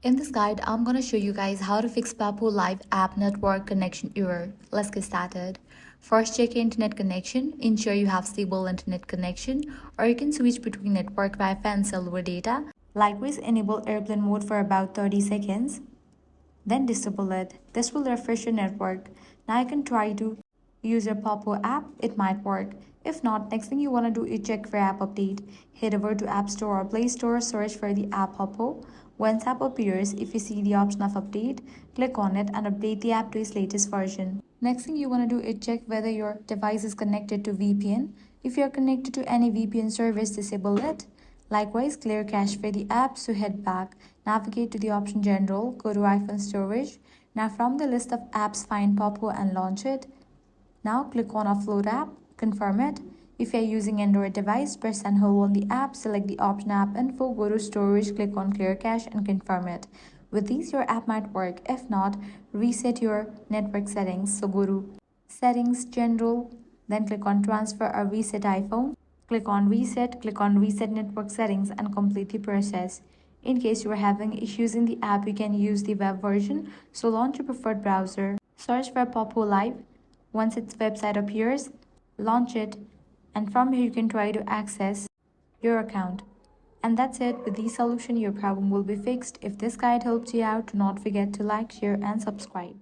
In this guide, I'm going to show you guys how to fix Poppo Live app network connection error. Let's get started. First, check your internet connection. Ensure you have stable internet connection, or you can switch between network Wi-Fi and cellular data. Likewise, enable airplane mode for about 30 seconds. Then disable it. This will refresh your network. Now you can try to use your Poppo app. It might work. If not, next thing you want to do is check for app update. Head over to App Store or Play Store, search for the app Poppo. Once app appears, if you see the option of update, click on it and update the app to its latest version. Next thing you want to do is check whether your device is connected to VPN. If you are connected to any VPN service, disable it. Likewise, clear cache for the app, so head back. Navigate to the option General, go to iPhone Storage. Now from the list of apps, find Poppo and launch it. Now click on Offload app, confirm it. If you are using Android device, press and hold on the app, select the option App Info, go to Storage, click on Clear Cache and confirm it. With these, your app might work. If not, reset your network settings. So go to Settings, General, then click on Transfer or Reset iPhone. Click on Reset Network Settings and complete the process. In case you are having issues in the app, you can use the web version, so launch your preferred browser. Search for Poppo Live. Once its website appears, launch it, and from here you can try to access your account. And that's it. With this solution, your problem will be fixed. If this guide helped you out, do not forget to like, share, and subscribe.